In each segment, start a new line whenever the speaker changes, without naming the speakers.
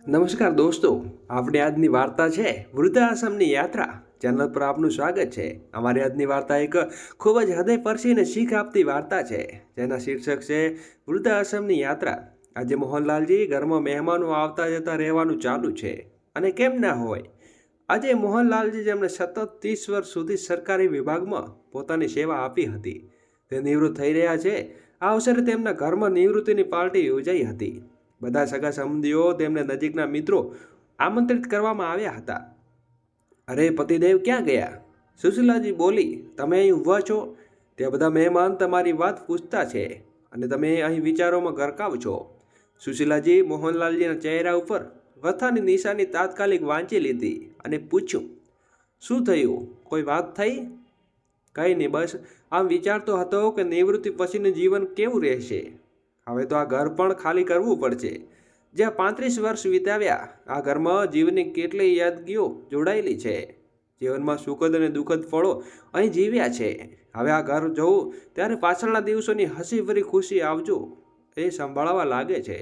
નમસ્કાર દોસ્તો, આપણી આજની વાર્તા છે વૃદ્ધાશ્રમની યાત્રા. ચેનલ પર આપનું સ્વાગત છે. અમારી આજની વાર્તા એક ખૂબ જ હૃદયસ્પર્શીને શીખ આપતી વાર્તા છે, જેના શીર્ષક છે વૃદ્ધાશ્રમની યાત્રા. આજે મોહનલાલજી ઘરમાં મહેમાનો આવતા જતા રહેવાનું ચાલુ છે, અને કેમ ના હોય. આજે મોહનલાલજી, જેમણે સતત 30 વર્ષ સુધી સરકારી વિભાગમાં પોતાની સેવા આપી હતી, તે નિવૃત્ત થઈ રહ્યા છે. આ અવસરે તેમના ઘરમાં નિવૃત્તિની પાર્ટી યોજાઈ હતી. બધા સગા સંબંધીઓ, તેમને નજીકના મિત્રો આમંત્રિત કરવામાં આવ્યા હતા. અરે પતિદેવ ક્યાં ગયા? સુશીલાજી બોલી. તમે અહીં ઊભા છો? તે બધા મહેમાન તમારી વાત પૂછતા છે, અને તમે અહીં વિચારોમાં ગરકાવ છો. સુશીલાજી મોહનલાલજીના ચહેરા ઉપર વ્યથાની નિશાની તાત્કાલિક વાંચી લીધી અને પૂછ્યું, શું થયું? કોઈ વાત થઈ? કંઈ નહીં, બસ આમ વિચારતો હતો કે નિવૃત્તિ પછીનું જીવન કેવું રહેશે. હવે તો આ ઘર પણ ખાલી કરવું પડશે. જ્યાં 35 વર્ષ વિતાવ્યા, આ ઘરમાં જીવનની કેટલીય યાદગીઓ જોડાયેલી છે. જીવનમાં સુખદ અને દુઃખદ ફળો અહીં જીવ્યા છે. હવે આ ઘર જવું ત્યારે પાછળના દિવસોની હસીભરી ખુશી આવજો એ સંભાળવા લાગે છે.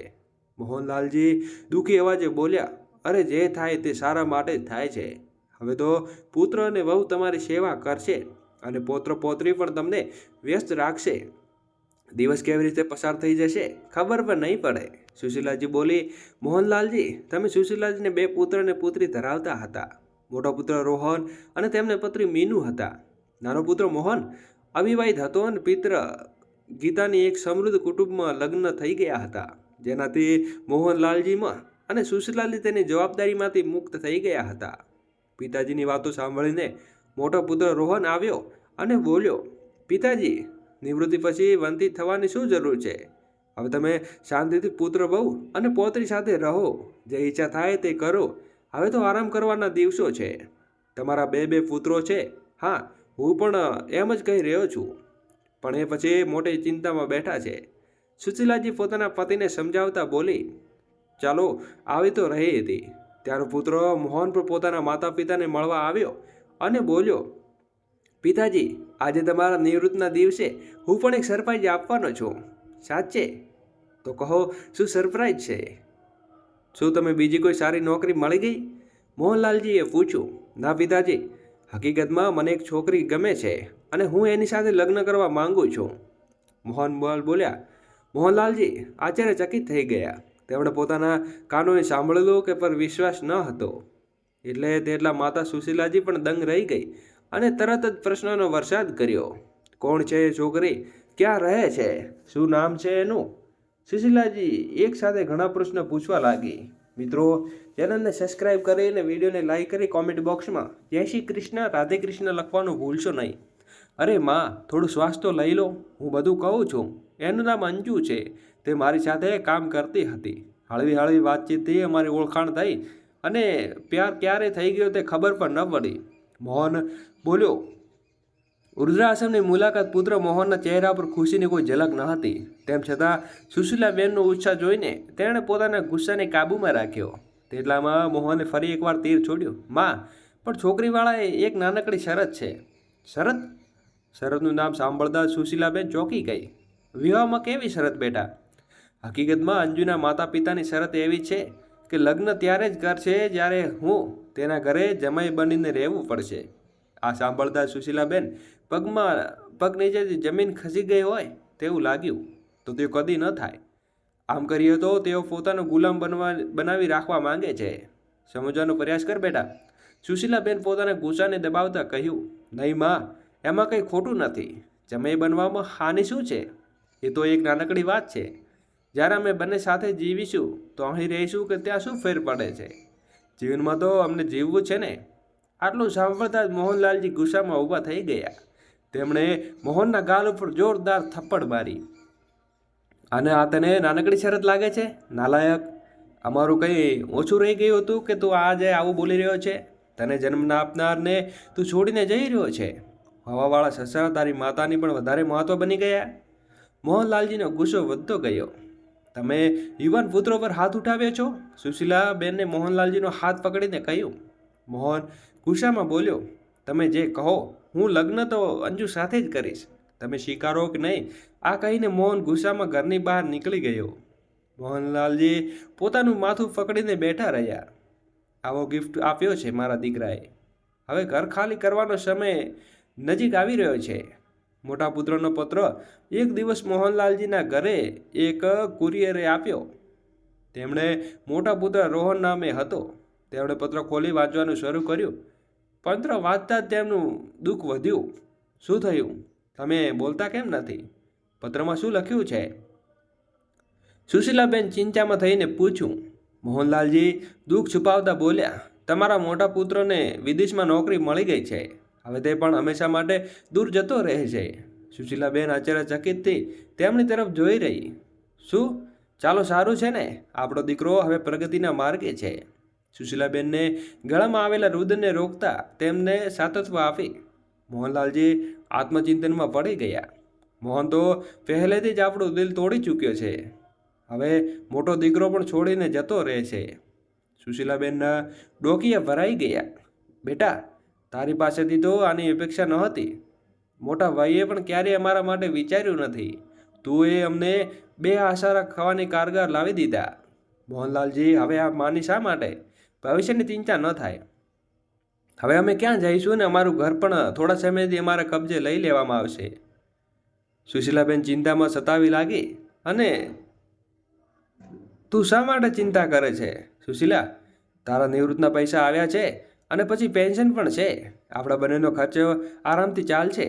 મોહનલાલજી દુઃખી અવાજે બોલ્યા, અરે જે થાય તે સારા માટે જ થાય છે. હવે તો પુત્ર અને વહુ તમારી સેવા કરશે, અને પૌત્ર પૌત્રી પણ તમને વ્યસ્ત રાખશે. દિવસ કેવી રીતે પસાર થઈ જશે ખબર પણ નહીં પડે. સુશીલાજી બોલી. મોહનલાલજી, તમે સુશીલાજીને 2 પુત્ર અને પુત્રી ધરાવતા હતા. મોટો પુત્ર રોહન અને તેમને પત્ની મીનુ હતા. નાનો પુત્ર મોહન અવિવાહિત હતો, અને પિત્ર ગીતાની એક સમૃદ્ધ કુટુંબમાં લગ્ન થઈ ગયા હતા, જેનાથી મોહનલાલજીમાં અને સુશીલાજી તેની જવાબદારીમાંથી મુક્ત થઈ ગયા હતા. પિતાજીની વાતો સાંભળીને મોટો પુત્ર રોહન આવ્યો અને બોલ્યો, પિતાજી, નિવૃત્તિ પછી વંચિત થવાની શું જરૂર છે? હવે તમે શાંતિથી પુત્ર વહુ અને પૌત્રી સાથે રહો. જે ઈચ્છા થાય તે કરો. હવે તો આરામ કરવાના દિવસો છે. તમારા 2 પુત્રો છે. હા, હું પણ એમ જ કહી રહ્યો છું, પણ એ પછી મોટી ચિંતામાં બેઠા છે. સુશીલાજી પોતાના પતિને સમજાવતા બોલી. ચાલો, આવી તો રહી હતી. ત્યારનો પુત્ર મોહન પણ પોતાના માતા પિતાને મળવા આવ્યો અને બોલ્યો, પિતાજી, આજે તમારા નિવૃત્તિના દિવસે હું પણ એક સરપ્રાઈઝ આપવાનો છું. સાચે? તો કહો, શું સરપ્રાઈઝ છે? શું તમે બીજી કોઈ સારી નોકરી મળી ગઈ? મોહનલાલજીએ પૂછ્યું. ના પિતાજી, હકીકતમાં મને એક છોકરી ગમે છે, અને હું એની સાથે લગ્ન કરવા માંગુ છું. મોહનલાલ બોલ્યા. મોહનલાલજી આશ્ચર્યચકિત થઈ ગયા. તેમણે પોતાના કાનોને સાંભળેલું કે પર વિશ્વાસ ન હતો. તેટલા માતા સુશીલાજી પણ દંગ રહી ગઈ, અને તરત જ પ્રશ્નોનો વરસાદ કર્યો. કોણ છે એ છોકરી? ક્યાં રહે છે? શું નામ છે એનું? સુશીલાજી એક સાથે ઘણા પ્રશ્નો પૂછવા લાગી. મિત્રો, ચેનલને સબસ્ક્રાઈબ કરી અને વિડીયોને લાઈક કરી કોમેન્ટ બોક્સમાં જય શ્રી કૃષ્ણ, રાધે કૃષ્ણ લખવાનું ભૂલશો નહીં. અરે માં, થોડું શ્વાસ તો લઈ લો. હું બધું કહું છું. એનું નામ અંજુ છે. તે મારી સાથે કામ કરતી હતી. હળવી હળવી વાતચીતથી અમારી ઓળખાણ થઈ, અને પ્યાર ક્યારે થઈ ગયો તે ખબર પણ ન પડી. મોહન બોલ્યો. વૃદ્ધાશ્રમની મુલાકાત પુત્ર મોહનના ચહેરા પર ખુશીની કોઈ ઝલક ન હતી. તેમ છતાં સુશીલાબેનનો ઉત્સાહ જોઈને તેણે પોતાના ગુસ્સાને કાબૂમાં રાખ્યો. તેટલામાં મોહને ફરી એકવાર તીર છોડ્યું. માં, પણ છોકરીવાળાએ એક નાનકડી શરત છે. શરત? શરતનું નામ સાંભળતા સુશીલાબેન ચોંકી ગઈ. વિવાહમાં કેવી શરત બેટા? હકીકતમાં અંજુના માતા પિતાની શરત એવી છે કે લગ્ન ત્યારે જ કરશે જ્યારે હું તેના ઘરે જમાઈ બનીને રહેવું પડશે. આ સાંભળતા સુશીલાબેન પગ નીચેથી જમીન ખસી ગઈ હોય તેવું લાગ્યું. તો તે કદી ન થાય. આમ કરીએ તો તેઓ પોતાનો ગુલામ બનાવી રાખવા માંગે છે. સમજવાનો પ્રયાસ કર બેટા. સુશીલાબેન પોતાના ગુસ્સાને દબાવતા કહ્યું. નહીં માં, એમાં કંઈ ખોટું નથી. જમાઈ બનવામાં હાનિ શું છે? એ તો એક નાનકડી વાત છે. જ્યારે અમે બંને સાથે જીવીશું તો અહીં રહીશું કે ત્યાં શું ફેર પડે છે? જીવનમાં તો અમને જીવવું છે ને. આટલું સાંભળતા જ મોહનલાલજી ગુસ્સામાં ઊભા થઈ ગયા. તેમણે મોહનના ગાલ ઉપર જોરદાર થપ્પડ મારી. અને આ તને નાનકડી શરત લાગે છે? નાલાયક! અમારું કંઈ ઓછું રહી ગયું હતું કે તું આજે આવું બોલી રહ્યો છે? તને જન્મ આપનારને તું છોડીને જઈ રહ્યો છે. હવાવાળા સસરા તારી માતાની પણ વધારે મહત્વ બની ગયા. મોહનલાલજીનો ગુસ્સો વધતો ગયો. તમે યુવાન પુત્રો પર હાથ ઉઠાવ્યો છો? સુશીલાબેનને મોહનલાલજીનો હાથ પકડીને કહ્યું. મોહન ગુસ્સામાં બોલ્યો. તમે જે કહો. હું લગ્ન તો અંજુ સાથે જ કરીશ. તમે સ્વીકારો કે નહીં? આ કહીને મોહન ગુસ્સામાં ઘરની બહાર નીકળી ગયો. મોહનલાલજી પોતાનું માથું પકડીને બેઠા રહ્યા. આવો ગિફ્ટ આપ્યો છે મારા દીકરાએ. હવે ઘર ખાલી કરવાનો સમય નજીક આવી રહ્યો છે. મોટા પુત્રનો પત્ર એક દિવસ મોહનલાલજીના ઘરે એક કુરિયરે આપ્યો. તેમણે મોટા પુત્ર રોહન નામે હતો. તેમણે પત્ર ખોલી વાંચવાનું શરૂ કર્યું. પત્ર વાંચતા જ તેમનું દુઃખ વધ્યું. શું થયું? તમે બોલતા કેમ નથી? પત્રમાં શું લખ્યું છે? સુશીલાબેન ચિંતામાં થઈને પૂછ્યું. મોહનલાલજી દુઃખ છુપાવતા બોલ્યા, તમારા મોટા પુત્રને વિદેશમાં નોકરી મળી ગઈ છે. હવે તે પણ હંમેશા માટે દૂર જતો રહે છે. સુશીલાબેન આશ્ચર્યચકિતથી તેમની તરફ જોઈ રહી. શું? ચાલો, સારું છે ને? આપણો દીકરો હવે પ્રગતિના માર્ગે છે. સુશીલાબેનને ગળામાં આવેલા રુદનને રોકતા તેમને સાતત્વ આપી. મોહનલાલજી આત્મચિંતનમાં પડી ગયા. મોહન તો પહેલેથી જ આપણું દિલ તોડી ચૂક્યો છે. હવે મોટો દીકરો પણ છોડીને જતો રહે છે. સુશીલાબેનના ડોકિયા ભરાઈ ગયા. બેટા, તારી પાસેથી તો આની અપેક્ષા નહોતી. મોટા ભાઈએ પણ ક્યારેય અમારા માટે વિચાર્યું નથી. તું એ અમને બે આશા ખાવાની કારગર લાવી દીધા. મોહનલાલજી, હવે આ માની શા માટે? ભવિષ્યની ચિંતા ન થાય. હવે અમે ક્યાં જઈશું ને અમારું ઘર પણ થોડા સમયથી અમારા કબજે લઈ લેવામાં આવશે. સુશીલાબેન ચિંતામાં સતાવી લાગી. અને તું શા માટે ચિંતા કરે છે? સુશીલા, તારા નિવૃત્તના પૈસા આવ્યા છે અને પછી પેન્શન પણ છે. આપણા બંનેનો ખર્ચો આરામથી ચાલશે.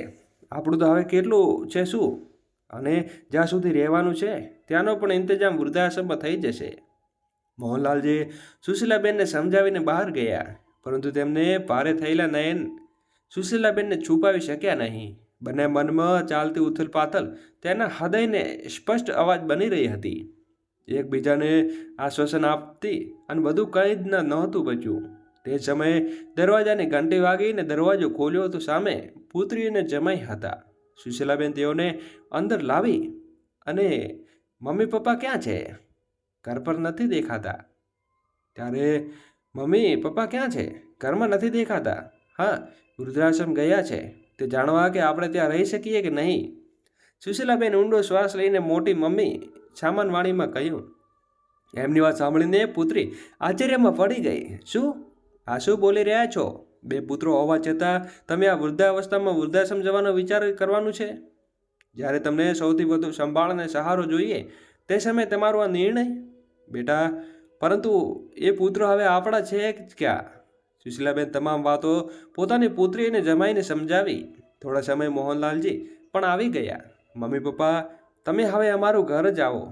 આપણું તો હવે કેટલું છે શું? અને જ્યાં સુધી રહેવાનું છે ત્યાંનો પણ ઇંતજામ વૃદ્ધાશ્રમમાં થઈ જશે. મોહનલાલજી સુશીલાબેનને સમજાવીને બહાર ગયા, પરંતુ તેમને ભારે થયેલા નયન સુશીલાબેનને છુપાવી શક્યા નહીં. બંને મનમાં ચાલતી ઉથલપાથલ તેના હૃદયને સ્પષ્ટ અવાજ બની રહી હતી. એકબીજાને આશ્વાસન આપતી, અને બધું કંઈ જ નહોતું બચ્યું. તે સમયે દરવાજાની ઘંટી વાગીને દરવાજો ખોલ્યો તો સામે પુત્રી અને જમાઈ હતા. સુશીલાબેન તેઓને અંદર લાવી. અને મમ્મી પપ્પા ક્યાં છે? ઘર પર નથી દેખાતા. ત્યારે મમ્મી પપ્પા ક્યાં છે? ઘરમાં નથી દેખાતા. હા, વૃદ્ધાશ્રમ ગયા છે. તે જાણવા કે આપણે ત્યાં રહી શકીએ કે નહીં. સુશીલાબેન ઊંડો શ્વાસ લઈને મોટી મમ્મી સામાનવાણીમાં કહ્યું. એમની વાત સાંભળીને પુત્રી આશ્ચર્યમાં પડી ગઈ. શું? આ શું બોલી રહ્યા છો? બે પુત્રો હોવા છતાં તમે આ વૃદ્ધાવસ્થામાં વૃદ્ધાશ્રમ જવાનો વિચાર કરવાનું છે? જ્યારે તમને સૌથી વધુ સંભાળ અને સહારો જોઈએ તે સમયે તમારો આ નિર્ણય? બેટા, પરંતુ એ પુત્ર હવે આપણા છે જ ક્યાં? સુશીલાબેન તમામ વાતો પોતાની પુત્રીને જમાઈને સમજાવી. થોડા સમય મોહનલાલજી પણ આવી ગયા. મમ્મી પપ્પા, તમે હવે અમારું ઘર જ આવો.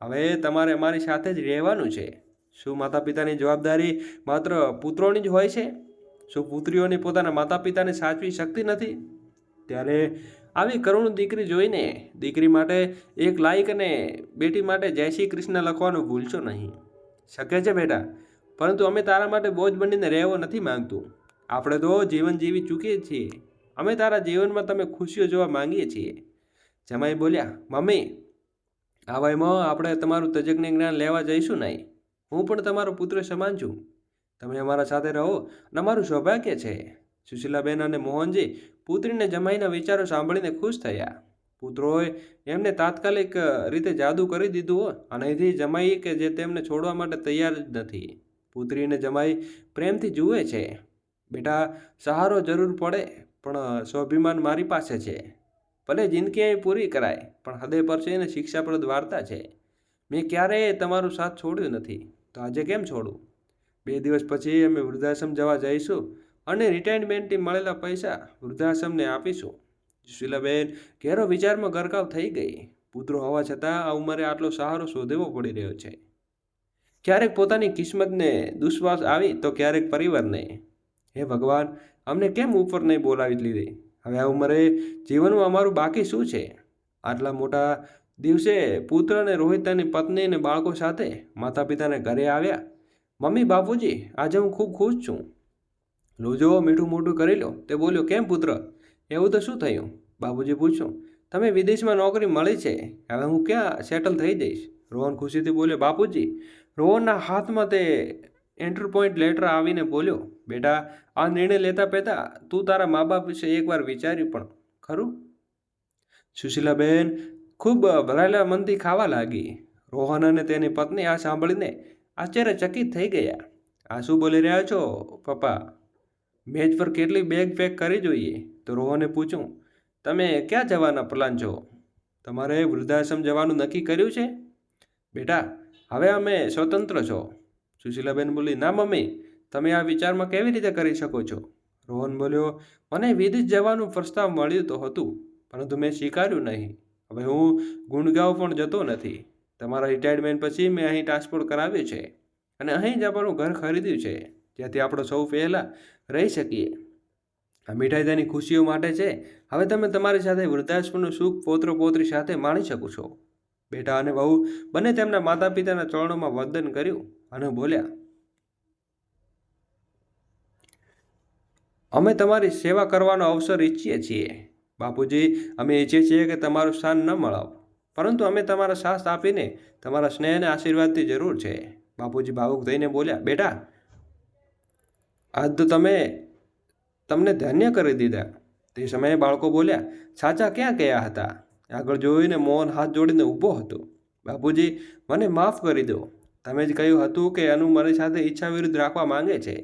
હવે તમારે અમારી સાથે જ રહેવાનું છે. શું માતા પિતાની જવાબદારી માત્ર પુત્રોની જ હોય છે? શું પુત્રીઓની પોતાના માતા પિતાને સાચવી શકતી નથી? ત્યારે આવી કરુણ દીકરી જોઈને દીકરી માટે એક લાઈક અને બેટી માટે જય શ્રી કૃષ્ણ લખવાનું ભૂલશો નહીં. શક્ય છે બેટા, પરંતુ અમે તારા માટે બોજ બનીને રહેવો નથી માંગતું. આપણે તો જીવન જીવી ચૂકીએ છીએ. અમે તારા જીવનમાં તમે ખુશીઓ જોવા માંગીએ છીએ. જમાઈ બોલ્યા. મમ્મી, આ વયમાં આપણે તમારું તજજ્ઞ જ્ઞાન લેવા જઈશું નહીં. હું પણ તમારો પુત્ર સમાન છું. તમે અમારા સાથે રહો અને અમારું સૌભાગ્ય છે. સુશીલાબેન અને મોહનજી પુત્રીને જમાઈના વિચારો સાંભળીને ખુશ થયા. પુત્રોએ એમને તાત્કાલિક રીતે જાદુ કરી દીધું અને અહીંથી જમાઈ કે જે તેમને છોડવા માટે તૈયાર જ નથી. પુત્રીને જમાઈ પ્રેમથી જુએ છે. બેટા, સહારો જરૂર પડે, પણ સ્વાભિમાન મારી પાસે છે. ભલે જિંદગી અહીં પૂરી કરાય, પણ હૃદય પર છે ને શિક્ષાપ્રદ વાર્તા છે. મેં ક્યારેય તમારું સાથ છોડ્યું નથી, તો આજે કેમ છોડું? 2 દિવસ પછી અમે વૃદ્ધાશ્રમ જવા જઈશું અને રિટાયરમેન્ટથી મળેલા પૈસા વૃદ્ધાશ્રમને આપીશું. સુશીલાબેન ઘેરો વિચારમાં ગરકાવ થઈ ગઈ. પુત્રો હોવા છતાં આ ઉંમરે આટલો સહારો શોધવો પડી રહ્યો છે. ક્યારેક પોતાની કિસ્મતને દુશ્વાસ આવી તો ક્યારેક પરિવારને. હે ભગવાન, અમને કેમ ઉપર નહીં બોલાવી લીધી? હવે આ ઉંમરે જીવનમાં અમારું બાકી શું છે? આટલા મોટા દિવસે પુત્ર અને રોહિતાની પત્ની અને બાળકો સાથે માતા પિતાને ઘરે આવ્યા. મમ્મી, બાપુજી, આજે હું ખૂબ ખુશ છું. લો જો, મીઠું મોઢું કરી લો. તે બોલ્યો. કેમ પુત્ર, એવું તો શું થયું? બાપુજી પૂછ્યું. તમે વિદેશમાં નોકરી મળી છે, હવે હું ક્યાં સેટલ થઈ જઈશ? રોહન ખુશીથી બોલ્યો. બાપુજી, રોહનના હાથમાં તે એન્ટરપોઇન્ટ લેટર આવીને બોલ્યો. બેટા, આ નિર્ણય લેતા પહેલાં તું તારા મા બાપ વિશે એકવાર વિચાર્યું પણ ખરું? સુશીલાબેન ખૂબ ભરાયેલા મનથી ખાવા લાગી. રોહન અને તેની પત્ની આ સાંભળીને આશ્ચર્યચકિત થઈ ગયા. આ શું બોલી રહ્યા છો પપ્પા? મેજ પર કેટલી બેગ પેક કરી જોઈએ? તો રોહને પૂછ્યું, તમે ક્યાં જવાના પ્લાન છો? તમારે વૃદ્ધાશ્રમ જવાનું નક્કી કર્યું છે? બેટા, હવે અમે સ્વતંત્ર છો. સુશીલાબેન બોલી, ના મમ્મી, તમે આ વિચારમાં કેવી રીતે કરી શકો છો? રોહન બોલ્યો, મને વિદેશ જવાનું પ્રસ્તાવ મળ્યું તો હતું, પરંતુ મેં સ્વીકાર્યું નહીં. હવે હું ગુંડગાંવ પણ જતો નથી. તમારા રિટાયરમેન્ટ પછી મેં અહીં ટ્રાન્સપોર્ટ કરાવ્યું છે અને અહીં જ આપણું ઘર ખરીદ્યું છે, જ્યાંથી આપણે સૌ પહેલાં રહી શકીએ. આ મીઠાઈ તેની ખુશીઓ માટે છે. હવે તમે તમારી સાથે વૃદ્ધાશ્રમનું સુખ પૌત્ર પૌત્રી સાથે માણી શકો છો. બેટા અને વહુ બંને તેમના માતા પિતાના ચરણોમાં વંદન કર્યું અને બોલ્યા, અમે તમારી સેવા કરવાનો અવસર ઈચ્છીએ છીએ. બાપુજી, અમે ઈચ્છીએ છીએ કે તમારું સ્થાન ન મળાવ, પરંતુ અમે તમારા સાથ આપીને તમારા સ્નેહ અને આશીર્વાદની જરૂર છે. બાપુજી ભાવુક થઈને બોલ્યા, બેટા, આજ તો તમને ધન્ય કરી દીધા. તે સમયે બાળકો બોલ્યા, સાચા ક્યાં ગયા હતા? આગળ જોઈને મોહન હાથ જોડીને ઊભો હતો. બાપુજી, મને માફ કરી દો. તમે જ કહ્યું હતું કે અનુ મારી સાથે ઈચ્છા વિરુદ્ધ રાખવા માંગે છે.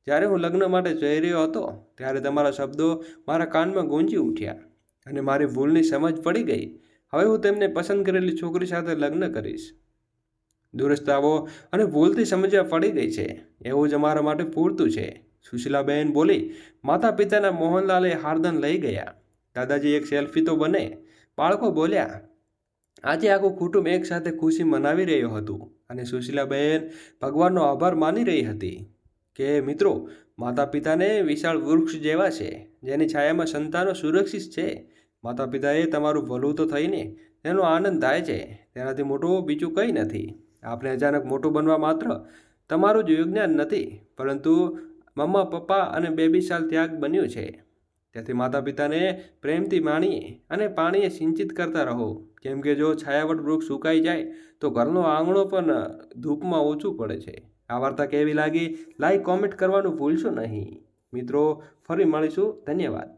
જ્યારે હું લગ્ન માટે જઈ રહ્યો હતો ત્યારે તમારા શબ્દો મારા કાનમાં ગુંજી ઉઠ્યા અને મારી ભૂલની સમજ પડી ગઈ. હવે હું તેમને પસંદ કરેલી છોકરી સાથે લગ્ન કરીશ. દુરસ્તાઓ અને ભૂલથી સમજ્યા પડી ગઈ છે, એવું જ અમારા માટે પૂરતું છે. સુશીલાબેન બોલી, માતા પિતાના મોહનલાલે હારદાન લઈ ગયા. દાદાજી, એક સેલ્ફી તો બને. બાળકો બોલ્યા. આજે આખું કુટુંબ એક સાથે ખુશી મનાવી રહ્યું હતું અને સુશીલાબેન ભગવાનનો આભાર માની રહી હતી કે મિત્રો, માતા પિતાને વિશાળ વૃક્ષ જેવા છે, જેની છાયામાં સંતાનો સુરક્ષિત છે. માતા પિતાએ તમારું ભલું તો થઈને તેનો આનંદ થાય છે, તેનાથી મોટું બીજું કંઈ નથી. આપણે અચાનક મોટું બનવા માત્ર તમારું જ યોગદાન નથી, પરંતુ મમ્મા, પપ્પા અને બેબી સાલ ત્યાગ બન્યું છે. તેથી માતા પિતાને પ્રેમથી માણીએ અને પાણીએ સિંચિત કરતા રહો, કેમ કે જો છાયાવટ વૃક્ષ સુકાઈ જાય તો ઘરનો આંગણો પણ ધૂપમાં ઓછું પડે છે. આ વાર્તા કેવી લાગી? લાઈક, કોમેન્ટ કરવાનું ભૂલશો નહીં. મિત્રો, ફરી મળીશું. ધન્યવાદ.